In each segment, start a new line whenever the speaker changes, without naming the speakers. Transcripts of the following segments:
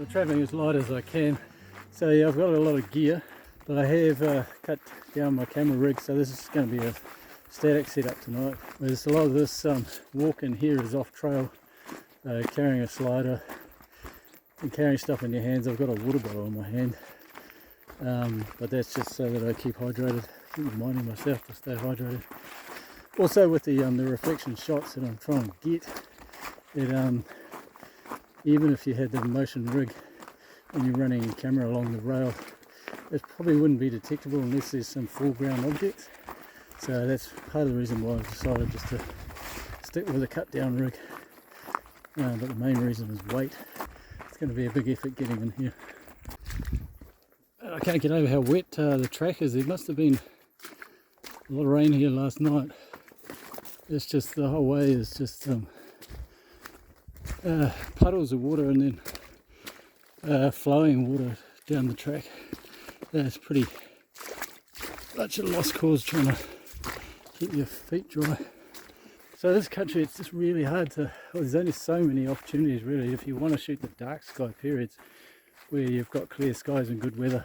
I'm travelling as light as I can. So yeah, I've got a lot of gear, but I have cut down my camera rig, so this is going to be a static setup tonight. Whereas a lot of this walk in here is off trail, carrying a slider and carrying stuff in your hands. I've got a water bottle in my hand, but that's just so that I keep hydrated, keep reminding myself to stay hydrated. Also with the reflection shots that I'm trying to get, it even if you had the motion rig and you're running your camera along the rail, it probably wouldn't be detectable unless there's some foreground objects. So that's part of the reason why I've decided just to stick with a cut down rig. But the main reason is weight. It's going to be a big effort getting in here. I can't get over how wet the track is. There must have been a lot of rain here last night. It's just the whole way is just puddles of water and then flowing water down the track. That's pretty much a lost cause trying to keep your feet dry. So this country, it's just really hard to, well, there's only so many opportunities really. If you want to shoot the dark sky periods where you've got clear skies and good weather,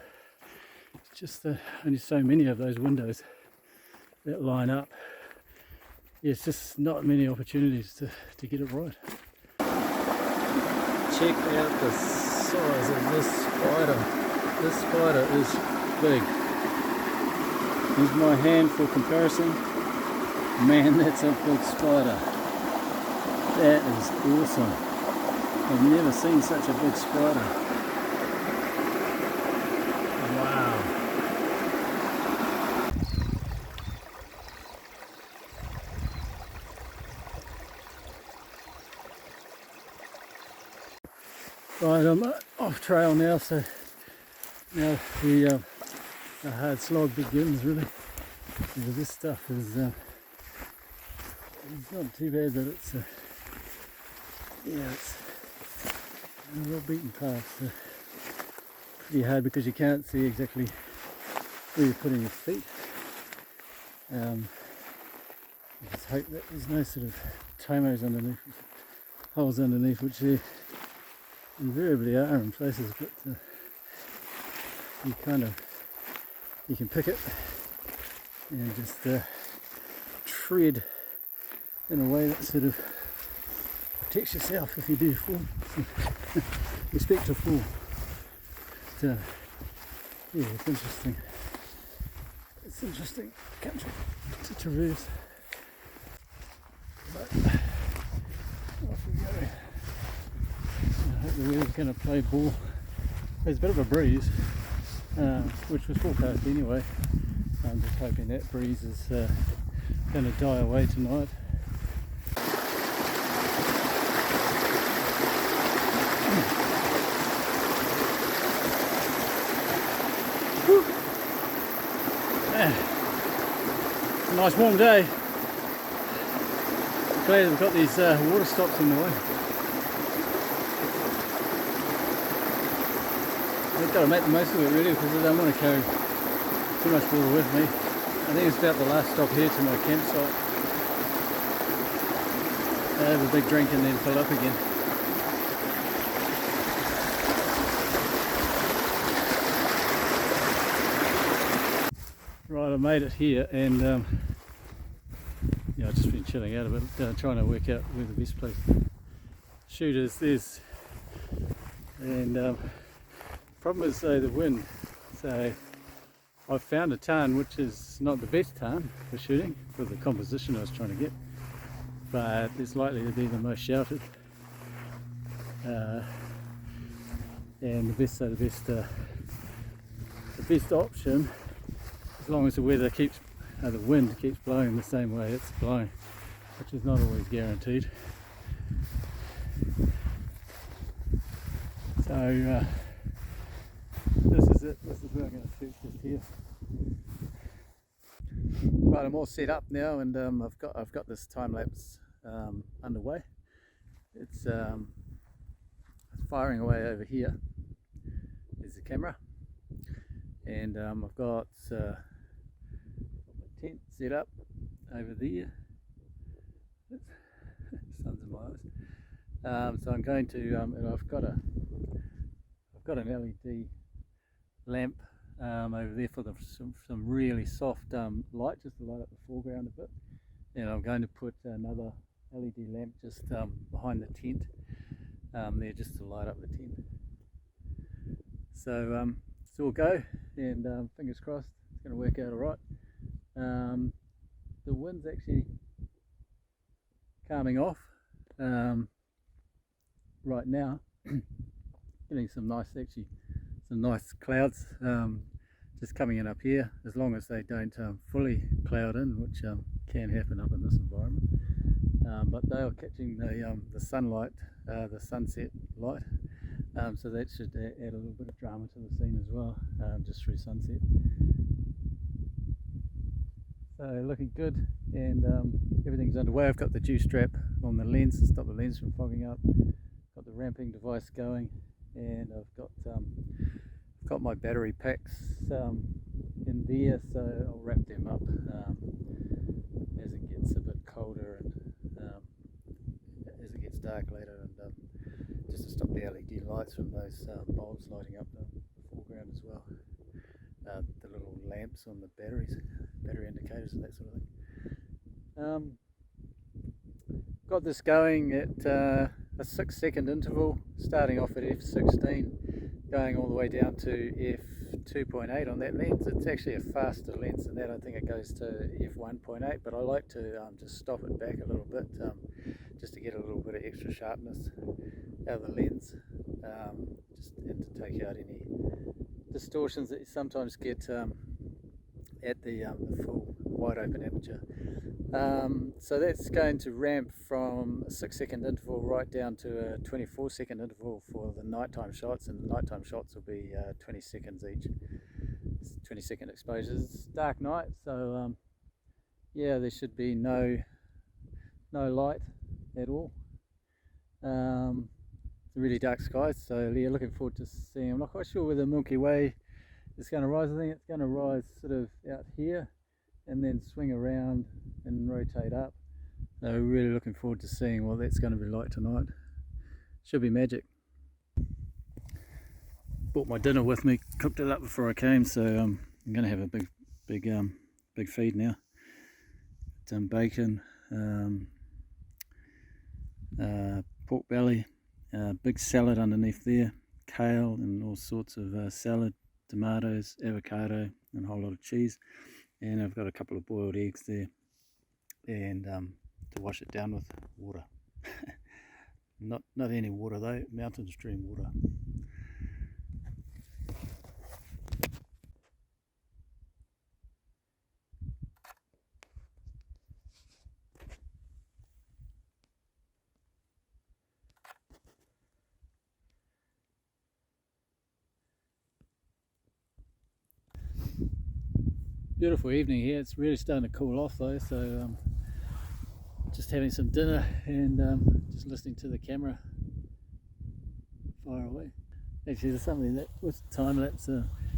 it's just only so many of those windows that line up. It's just not many opportunities to get it right. Check out the size of this spider. This spider is big. Here's my hand for comparison. Man, that's a big spider. That is awesome. I've never seen such a big spider. Wow. Right, I'm off trail now, so now the hard slog begins really. This stuff is it's not too bad, but it's yeah, it's a real beaten path. So pretty hard because you can't see exactly where you're putting your feet. I just hope that there's no sort of tomos underneath, holes underneath, which there invariably are in places, but you can pick it and just tread in a way that sort of protects yourself if you do fall. Respect to fall. But, yeah, it's interesting. It's an interesting country to traverse. But off we go. I hope the weather's going to play ball. There's a bit of a breeze, which was forecast anyway. I'm just hoping that breeze is going to die away tonight. Nice warm day. Glad we've got these water stops in the way. I've got to make the most of it really because I don't want to carry too much water with me. I think it's about the last stop here to my campsite. I have a big drink and then fill up again. Right, I made it here and yeah, I've just been chilling out a bit, trying to work out where the best place to shoot is. And problem is the wind. So I've found a tarn which is not the best tarn for shooting for the composition I was trying to get, but it's likely to be the most sheltered. And the best option, as long as the weather keeps, the wind keeps blowing the same way it's blowing, which is not always guaranteed. So this is it. This is where I'm going to shoot, just here. Right, I'm all set up now, and I've got this time lapse underway. It's firing away over here. There's the camera, and I've got my tent set up over there. Sun's in my eyes. So I'm going to, and I've got a got an LED lamp over there for some really soft light, just to light up the foreground a bit. And I'm going to put another LED lamp just behind the tent there, just to light up the tent. So it's all go, and fingers crossed it's going to work out all right. The wind's actually calming off right now. Getting some nice clouds just coming in up here, as long as they don't fully cloud in, which can happen up in this environment. But they are catching the sunlight, the sunset light, so that should add a little bit of drama to the scene as well, just through sunset. So looking good, and everything's underway. I've got the dew strap on the lens to stop the lens from fogging up. Got the ramping device going, and I've got my battery packs in there, so I'll wrap them up as it gets a bit colder and as it gets dark later, and just to stop the LED lights from those bulbs lighting up the foreground as well. The little lamps on the battery indicators and that sort of thing. Got this going at a 6-second interval, starting off at f16, going all the way down to f2.8 on that lens. It's actually a faster lens than that. I think it goes to f1.8, but I like to just stop it back a little bit, just to get a little bit of extra sharpness out of the lens, and to take out any distortions that you sometimes get at the full wide open aperture. So that's going to ramp from a 6-second interval right down to a 24-second interval for the nighttime shots, and the nighttime shots will be 20 seconds each, 20-second exposures. It's dark night, so yeah, there should be no light at all. It's a really dark sky, so yeah, looking forward to seeing. I'm not quite sure where the Milky Way is going to rise. I think it's going to rise sort of out here and then swing around and rotate up. So really looking forward to seeing what that's going to be like tonight. Should be magic. Brought my dinner with me, cooked it up before I came, so I'm going to have a big feed now. Some bacon, pork belly, big salad underneath there, kale and all sorts of salad, tomatoes, avocado, and a whole lot of cheese. And I've got a couple of boiled eggs there, and to wash it down with water. not any water though, mountain stream water. Beautiful evening here. It's really starting to cool off though, so just having some dinner and just listening to the camera fire away. Actually, there's something that with time lapse,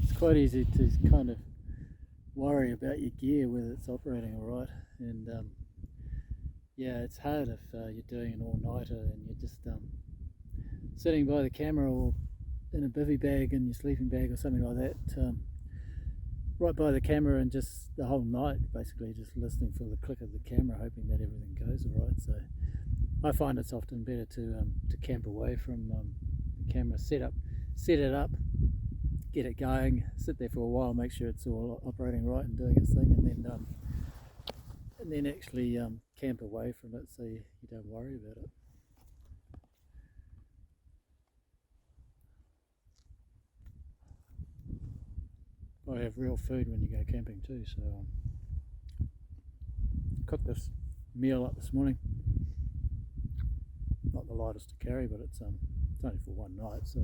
it's quite easy to kind of worry about your gear, whether it's operating all right, and yeah, it's hard if you're doing an all-nighter and you're just sitting by the camera or in a bivvy bag in your sleeping bag or something like that, right by the camera, and just the whole night basically just listening for the click of the camera, hoping that everything goes all right. So I find it's often better to camp away from the camera, set it up, get it going, sit there for a while, make sure it's all operating right and doing its thing, and then actually camp away from it so you don't worry about it. I have real food when you go camping too, so cooked this meal up this morning. Not the lightest to carry, but it's only for one night, so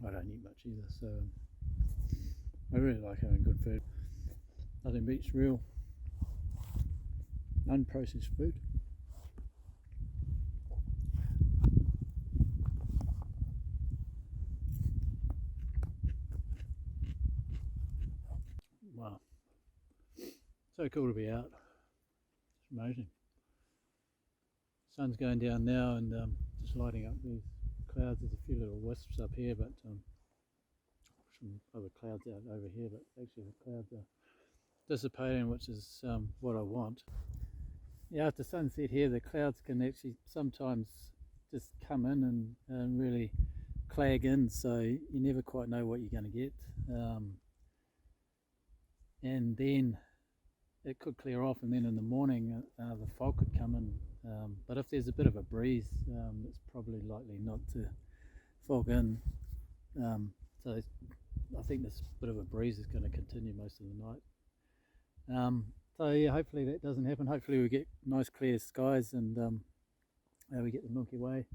I don't eat much either. So I really like having good food. Nothing beats real unprocessed food. Wow, so cool to be out. It's amazing. Sun's going down now, and just lighting up these clouds. There's a few little wisps up here, but some other clouds out over here, but actually the clouds are dissipating, which is what I want. Yeah, after sunset here, the clouds can actually sometimes just come in and really clag in, so you never quite know what you're going to get. And then it could clear off, and then in the morning the fog could come in. But if there's a bit of a breeze, it's probably likely not to fog in. So I think this bit of a breeze is going to continue most of the night. So yeah, hopefully that doesn't happen. Hopefully we get nice clear skies, and we get the Milky Way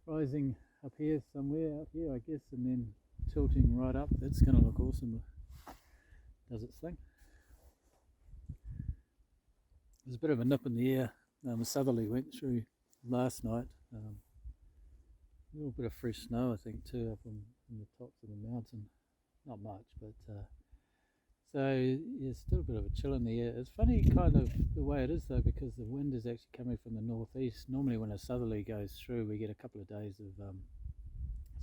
rising up here somewhere, out here I guess, and then tilting right up. That's going to look awesome. Does its thing. There's a bit of a nip in the air. A southerly went through last night. A little bit of fresh snow, I think, too, up on the tops of the mountain. Not much, but so yeah, still a bit of a chill in the air. It's funny kind of the way it is though, because the wind is actually coming from the northeast. Normally when a southerly goes through, we get a couple of days of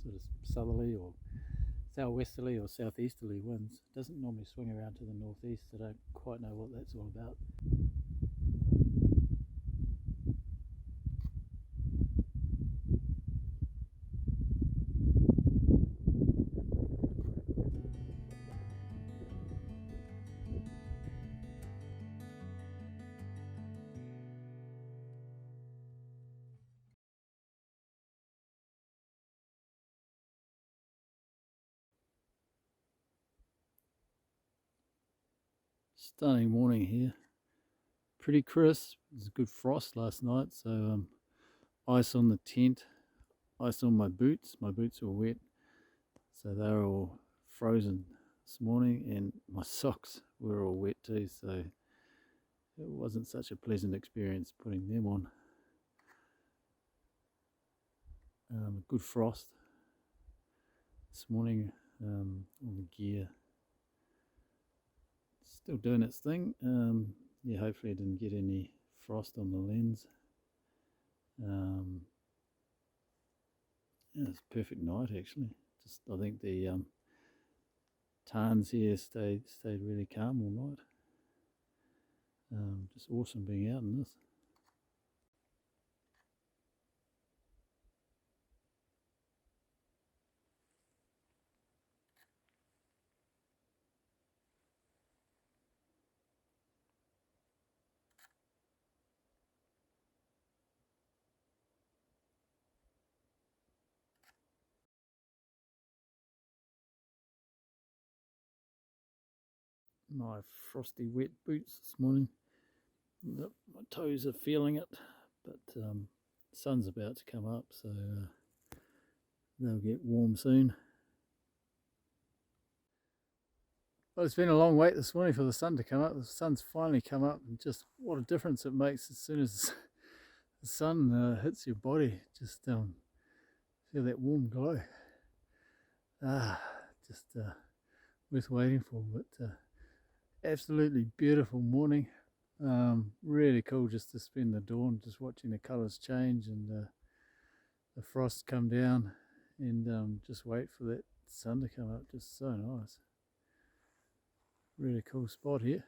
sort of southerly or southwesterly or southeasterly winds. It doesn't normally swing around to the northeast. I don't quite know what that's all about. Stunning morning here. Pretty crisp. There's good frost last night, so ice on the tent, ice on my boots. My boots were wet, so they were all frozen this morning, and my socks were all wet too, so it wasn't such a pleasant experience putting them on. Good frost this morning on the gear. Still doing its thing. Yeah, hopefully I didn't get any frost on the lens. Yeah, it's a perfect night actually. Just I think the tarns here stayed really calm all night. Just awesome being out in this. My frosty wet boots this morning. My toes are feeling it, but the sun's about to come up, so they'll get warm soon. Well, it's been a long wait this morning for the sun to come up. The sun's finally come up, and just what a difference it makes as soon as the sun hits your body. Just feel that warm glow. Just worth waiting for, but absolutely beautiful morning. Really cool just to spend the dawn just watching the colours change and the frost come down, and just wait for that sun to come up. Just so nice. Really cool spot here.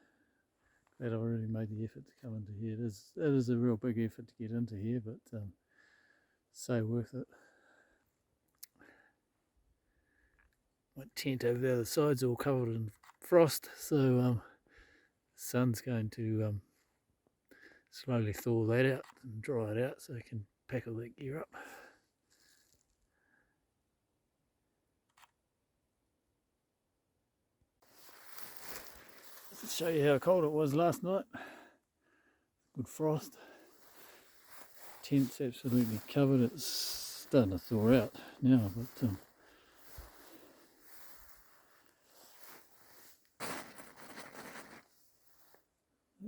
Glad I've already made the effort to come into here. It is a real big effort to get into here, but so worth it. My tent over the other side's all covered in frost, so sun's going to slowly thaw that out and dry it out so I can pack all that gear up. Let's show you how cold it was last night. Good frost. Tent's absolutely covered. It's starting to thaw out now, but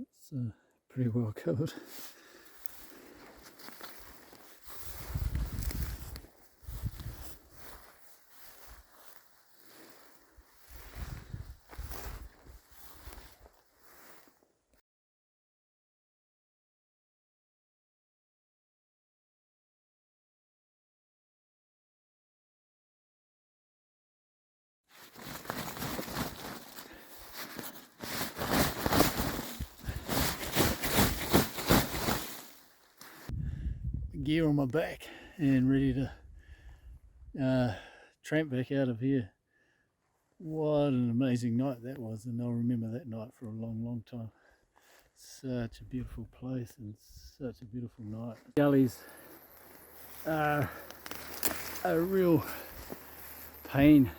it's pretty well covered. gear on my back and ready to tramp back out of here. What an amazing night that was, and I'll remember that night for a long time. Such a beautiful place and such a beautiful night. Gullies are a real pain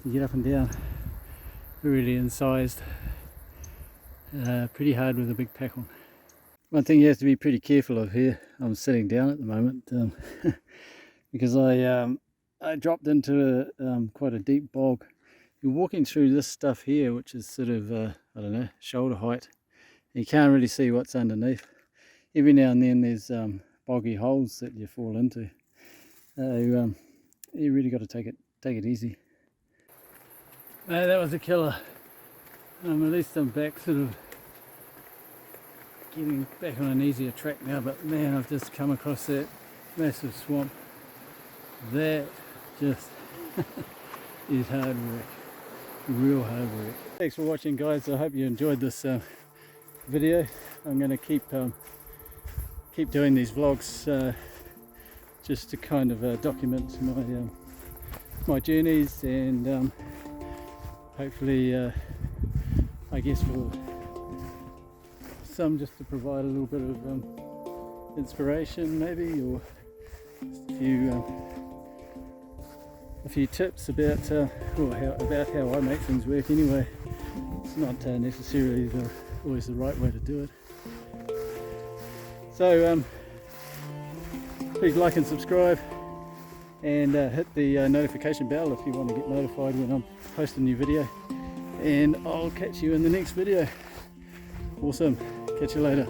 to get up and down, really incised, pretty hard with a big pack on. One thing you have to be pretty careful of here, I'm sitting down at the moment because I dropped into quite a deep bog. You're walking through this stuff here, which is sort of I don't know, shoulder height. You can't really see what's underneath. Every now and then there's boggy holes that you fall into. You really got to take it easy. That was a killer. At least I'm back, sort of getting back on an easier track now. But man, I've just come across that massive swamp. That just is hard work, real hard work. Thanks for watching, guys. I hope you enjoyed this video. I'm going to keep doing these vlogs just to kind of document my journeys, and hopefully I guess for some just to provide a little bit of inspiration maybe, or a few tips about how I make things work anyway. It's not necessarily always the right way to do it. So please like and subscribe, and hit the notification bell if you want to get notified when I'm posting a new video, and I'll catch you in the next video. Awesome, catch you later.